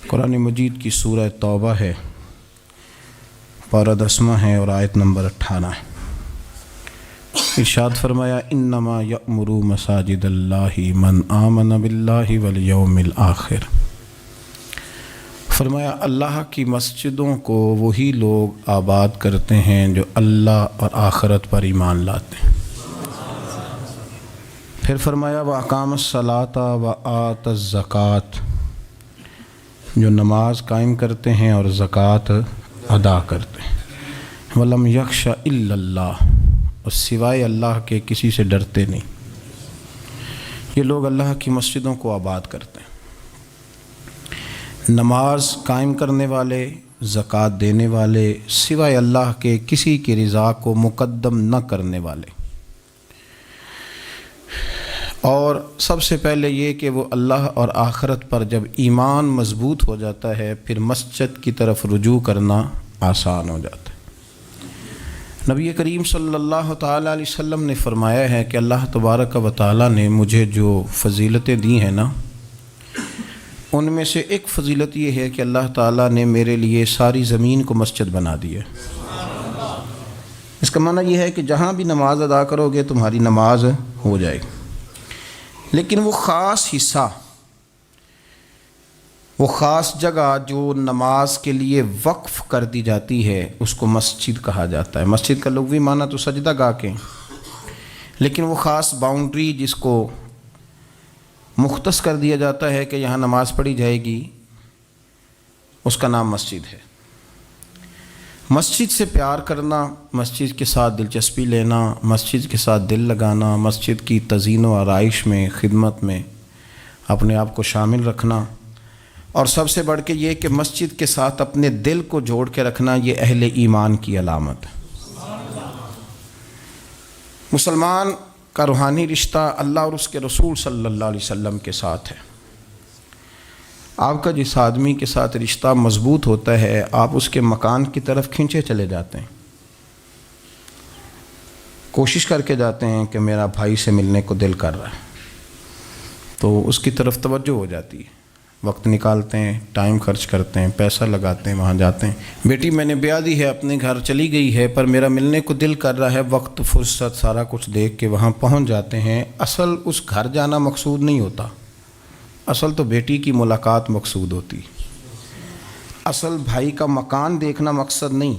قرآن مجید کی سورہ توبہ ہے، پارہ 10 ہے اور آیت نمبر 18 ہے۔ ارشاد فرمایا انما یأمر مساجد اللہ من آمن باللہ والیوم الآخر۔ فرمایا اللہ کی مسجدوں کو وہی لوگ آباد کرتے ہیں جو اللہ اور آخرت پر ایمان لاتے ہیں۔ پھر فرمایا وَأَقَامَ الصَّلَاةَ وَآتَى الزَّكَاةَ، جو نماز قائم کرتے ہیں اور زکوٰۃ ادا کرتے ہیں۔ وَلَمْ يَخْشَ إِلَّا اللَّهُ، اور سوائے اللہ کے کسی سے ڈرتے نہیں۔ یہ لوگ اللہ کی مسجدوں کو آباد کرتے ہیں، نماز قائم کرنے والے، زکوٰۃ دینے والے، سوائے اللہ کے کسی کی رضا کو مقدم نہ کرنے والے، اور سب سے پہلے یہ کہ وہ اللہ اور آخرت پر جب ایمان مضبوط ہو جاتا ہے پھر مسجد کی طرف رجوع کرنا آسان ہو جاتا ہے۔ نبی کریم صلی اللہ تعالیٰ علیہ وسلم نے فرمایا ہے کہ اللہ تبارک و تعالیٰ نے مجھے جو فضیلتیں دی ہیں نا، ان میں سے ایک فضیلت یہ ہے کہ اللہ تعالیٰ نے میرے لیے ساری زمین کو مسجد بنا دی ہے۔ اس کا معنی یہ ہے کہ جہاں بھی نماز ادا کرو گے تمہاری نماز ہو جائے گی، لیکن وہ خاص حصہ، وہ خاص جگہ جو نماز کے لیے وقف کر دی جاتی ہے اس کو مسجد کہا جاتا ہے۔ مسجد کا لغوی معنی تو سجدہ گاہ کے، لیکن وہ خاص باؤنڈری جس کو مختص کر دیا جاتا ہے کہ یہاں نماز پڑھی جائے گی، اس کا نام مسجد ہے۔ مسجد سے پیار کرنا، مسجد کے ساتھ دلچسپی لینا، مسجد کے ساتھ دل لگانا، مسجد کی تزئین و آرائش میں، خدمت میں اپنے آپ کو شامل رکھنا، اور سب سے بڑھ کے یہ کہ مسجد کے ساتھ اپنے دل کو جوڑ کے رکھنا، یہ اہل ایمان کی علامت ہے۔ مسلمان کا روحانی رشتہ اللہ اور اس کے رسول صلی اللہ علیہ وسلم کے ساتھ ہے۔ آپ کا جس آدمی کے ساتھ رشتہ مضبوط ہوتا ہے آپ اس کے مکان کی طرف کھینچے چلے جاتے ہیں، کوشش کر کے جاتے ہیں کہ میرا بھائی سے ملنے کو دل کر رہا ہے، تو اس کی طرف توجہ ہو جاتی ہے، وقت نکالتے ہیں، ٹائم خرچ کرتے ہیں، پیسہ لگاتے ہیں، وہاں جاتے ہیں۔ بیٹی میں نے بیاہ دی ہے، اپنے گھر چلی گئی ہے، پر میرا ملنے کو دل کر رہا ہے، وقت فرصت سارا کچھ دیکھ کے وہاں پہنچ جاتے ہیں۔ اصل اس گھر جانا مقصود نہیں ہوتا، اصل تو بیٹی کی ملاقات مقصود ہوتی، اصل بھائی کا مکان دیکھنا مقصد نہیں،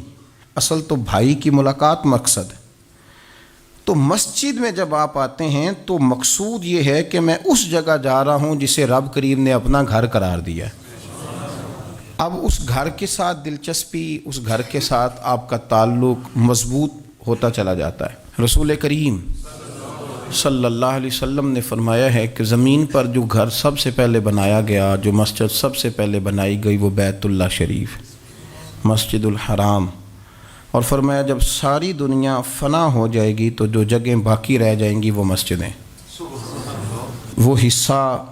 اصل تو بھائی کی ملاقات مقصد ہے۔ تو مسجد میں جب آپ آتے ہیں تو مقصود یہ ہے کہ میں اس جگہ جا رہا ہوں جسے رب کریم نے اپنا گھر قرار دیا ہے۔ اب اس گھر کے ساتھ دلچسپی، اس گھر کے ساتھ آپ کا تعلق مضبوط ہوتا چلا جاتا ہے۔ رسول کریم صلی اللہ علیہ وسلم نے فرمایا ہے کہ زمین پر جو گھر سب سے پہلے بنایا گیا، جو مسجد سب سے پہلے بنائی گئی، وہ بیت اللہ شریف، مسجد الحرام، اور فرمایا جب ساری دنیا فنا ہو جائے گی تو جو جگہیں باقی رہ جائیں گی وہ مسجدیں، وہ حصہ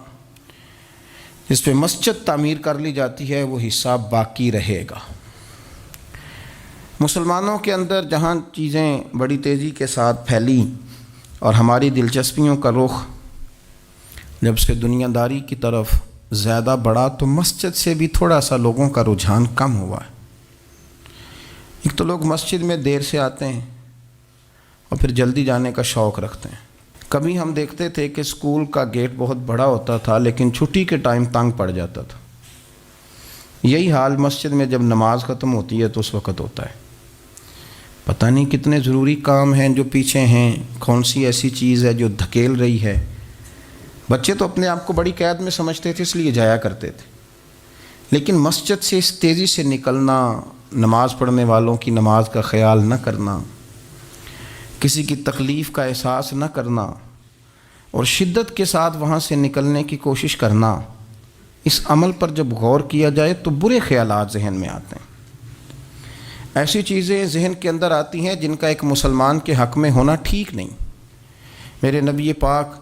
جس پہ مسجد تعمیر کر لی جاتی ہے وہ حصہ باقی رہے گا۔ مسلمانوں کے اندر جہاں چیزیں بڑی تیزی کے ساتھ پھیلیں اور ہماری دلچسپیوں کا رخ جب سے دنیا داری کی طرف زیادہ بڑھا تو مسجد سے بھی تھوڑا سا لوگوں کا رجحان کم ہوا ہے۔ ایک تو لوگ مسجد میں دیر سے آتے ہیں اور پھر جلدی جانے کا شوق رکھتے ہیں۔ کبھی ہم دیکھتے تھے کہ اسکول کا گیٹ بہت بڑا ہوتا تھا لیکن چھٹی کے ٹائم تنگ پڑ جاتا تھا۔ یہی حال مسجد میں جب نماز ختم ہوتی ہے تو اس وقت ہوتا ہے۔ پتہ نہیں کتنے ضروری کام ہیں جو پیچھے ہیں، کون سی ایسی چیز ہے جو دھکیل رہی ہے۔ بچے تو اپنے آپ کو بڑی قید میں سمجھتے تھے اس لیے جایا کرتے تھے، لیکن مسجد سے اس تیزی سے نکلنا، نماز پڑھنے والوں کی نماز کا خیال نہ کرنا، کسی کی تکلیف کا احساس نہ کرنا اور شدت کے ساتھ وہاں سے نکلنے کی کوشش کرنا، اس عمل پر جب غور کیا جائے تو برے خیالات ذہن میں آتے ہیں۔ ایسی چیزیں ذہن کے اندر آتی ہیں جن کا ایک مسلمان کے حق میں ہونا ٹھیک نہیں۔ میرے نبی پاک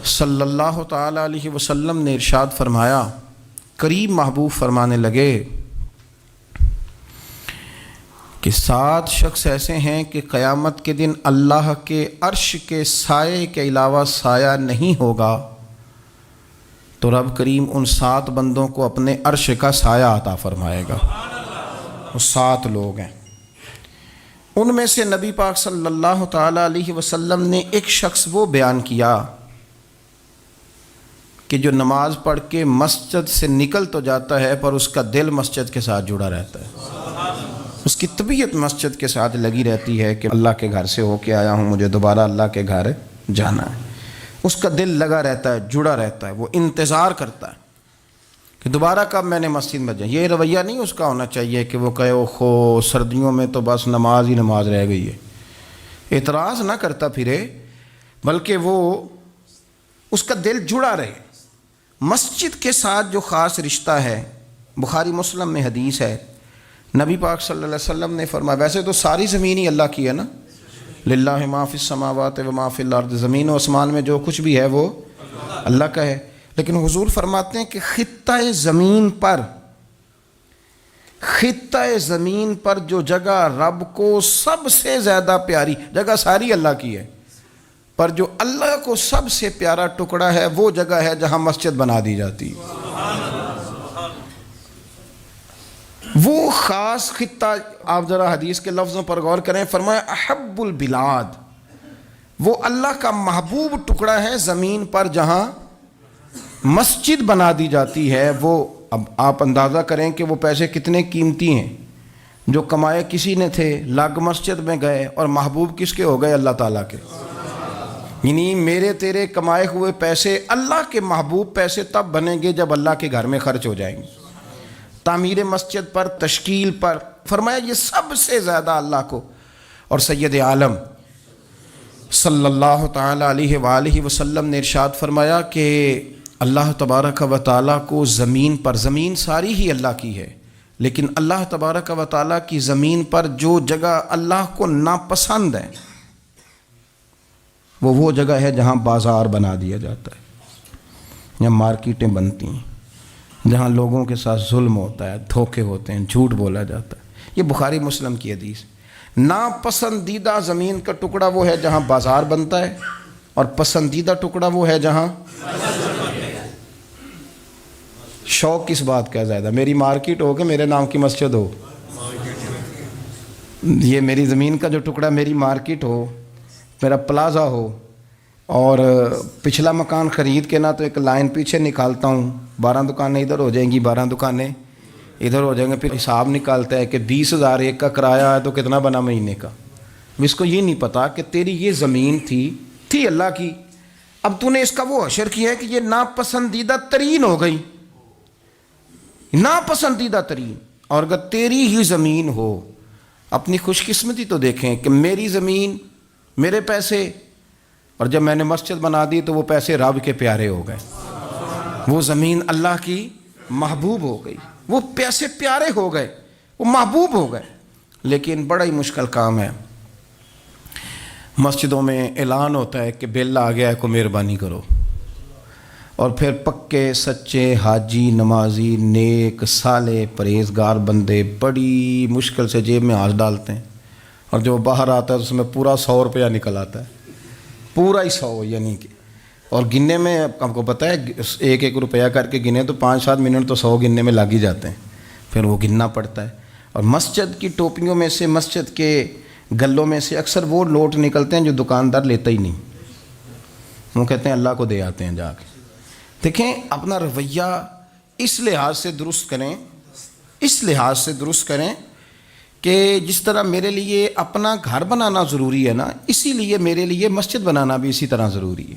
صلی اللہ تعالیٰ علیہ وسلم نے ارشاد فرمایا، قریب محبوب فرمانے لگے کہ 7 شخص ایسے ہیں کہ قیامت کے دن اللہ کے عرش کے سائے کے علاوہ سایہ نہیں ہوگا تو رب کریم ان 7 بندوں کو اپنے عرش کا سایہ عطا فرمائے گا۔ وہ 7 لوگ ہیں، ان میں سے نبی پاک صلی اللہ تعالیٰ علیہ وسلم نے ایک شخص وہ بیان کیا کہ جو نماز پڑھ کے مسجد سے نکل تو جاتا ہے پر اس کا دل مسجد کے ساتھ جڑا رہتا ہے، اس کی طبیعت مسجد کے ساتھ لگی رہتی ہے کہ اللہ کے گھر سے ہو کے آیا ہوں، مجھے دوبارہ اللہ کے گھر جانا ہے۔ اس کا دل لگا رہتا ہے، جڑا رہتا ہے، وہ انتظار کرتا ہے کہ دوبارہ کب میں نے مسجد میں جائیں۔ یہ رویہ نہیں اس کا ہونا چاہیے کہ وہ کہے اوہو سردیوں میں تو بس نماز ہی نماز رہ گئی ہے، اعتراض نہ کرتا پھرے، بلکہ وہ اس کا دل جڑا رہے۔ مسجد کے ساتھ جو خاص رشتہ ہے، بخاری مسلم میں حدیث ہے، نبی پاک صلی اللہ علیہ وسلم نے فرمایا، ویسے تو ساری زمین ہی اللہ کی ہے نا، للہ ما فی السماوات و ما فی الارض، زمین و آسمان میں جو کچھ بھی ہے وہ اللہ کا ہے، لیکن حضور فرماتے ہیں کہ خطہ زمین پر جو جگہ رب کو سب سے زیادہ پیاری جگہ، ساری اللہ کی ہے، پر جو اللہ کو سب سے پیارا ٹکڑا ہے وہ جگہ ہے جہاں مسجد بنا دی جاتی ہے۔ وہ خاص خطہ، آپ ذرا حدیث کے لفظوں پر غور کریں، فرمایا احب البلاد، وہ اللہ کا محبوب ٹکڑا ہے زمین پر جہاں مسجد بنا دی جاتی ہے۔ وہ اب آپ اندازہ کریں کہ وہ پیسے کتنے قیمتی ہیں، جو کمائے کسی نے تھے، لگ مسجد میں گئے، اور محبوب کس کے ہو گئے؟ اللہ تعالیٰ کے۔ یعنی میرے تیرے کمائے ہوئے پیسے اللہ کے محبوب پیسے تب بنیں گے جب اللہ کے گھر میں خرچ ہو جائیں گے۔ تعمیر مسجد پر، تشکیل پر، فرمایا یہ سب سے زیادہ اللہ کو۔ اور سید عالم صلی اللہ تعالیٰ علیہ وآلہ وسلم نے ارشاد فرمایا کہ اللہ تبارک و تعالیٰ کو زمین پر، زمین ساری ہی اللہ کی ہے، لیکن اللہ تبارک و تعالیٰ کی زمین پر جو جگہ اللہ کو ناپسند ہے وہ جگہ ہے جہاں بازار بنا دیا جاتا ہے، جہاں مارکیٹیں بنتی ہیں، جہاں لوگوں کے ساتھ ظلم ہوتا ہے، دھوکے ہوتے ہیں، جھوٹ بولا جاتا ہے۔ یہ بخاری مسلم کی حدیث۔ ناپسندیدہ زمین کا ٹکڑا وہ ہے جہاں بازار بنتا ہے، اور پسندیدہ ٹکڑا وہ ہے جہاں شوق کس بات کا زیادہ، میری مارکیٹ ہو کہ میرے نام کی مسجد ہو، یہ میری زمین کا جو ٹکڑا میری مارکیٹ ہو، میرا پلازا ہو، اور پچھلا مکان خرید کے نہ تو ایک لائن پیچھے نکالتا ہوں، 12 دکانیں ادھر ہو جائیں گی، 12 دکانیں ادھر ہو جائیں گے، پھر حساب نکالتا ہے کہ 20,000 ایک کا کرایہ ہے تو کتنا بنا مہینے کا۔ اس کو یہ نہیں پتا کہ تیری یہ زمین تھی اللہ کی، اب تو نے اس کا وہ حشر کیا ہے کہ یہ ناپسندیدہ ترین ہو گئی، ناپسندیدہ ترین۔ اور اگر تیری ہی زمین ہو، اپنی خوش قسمتی تو دیکھیں کہ میری زمین، میرے پیسے، اور جب میں نے مسجد بنا دی تو وہ پیسے رب کے پیارے ہو گئے، وہ زمین اللہ کی محبوب ہو گئی، وہ پیسے پیارے ہو گئے، وہ محبوب ہو گئے۔ لیکن بڑا ہی مشکل کام ہے، مسجدوں میں اعلان ہوتا ہے کہ بل آ گیا ہے، کو مہربانی کرو، اور پھر پکے سچے حاجی، نمازی، نیک صالح پرہیزگار بندے بڑی مشکل سے جیب میں ہاتھ ڈالتے ہیں، اور جو باہر آتا ہے اس میں پورا 100 روپیہ نکل آتا ہے، پورا ہی 100، یعنی کہ، اور گننے میں آپ کو پتہ ہے 1 روپیہ کر کے گنے تو 5-7 منٹ تو 100 گننے میں لگ ہی جاتے ہیں، پھر وہ گننا پڑتا ہے۔ اور مسجد کی ٹوپیوں میں سے، مسجد کے گلوں میں سے اکثر وہ لوٹ نکلتے ہیں جو دکاندار لیتا ہی نہیں، وہ کہتے ہیں اللہ کو دے آتے ہیں جا کے۔ دیکھیں اپنا رویہ اس لحاظ سے درست کریں کہ جس طرح میرے لیے اپنا گھر بنانا ضروری ہے نا، اسی لیے میرے لیے مسجد بنانا بھی اسی طرح ضروری ہے۔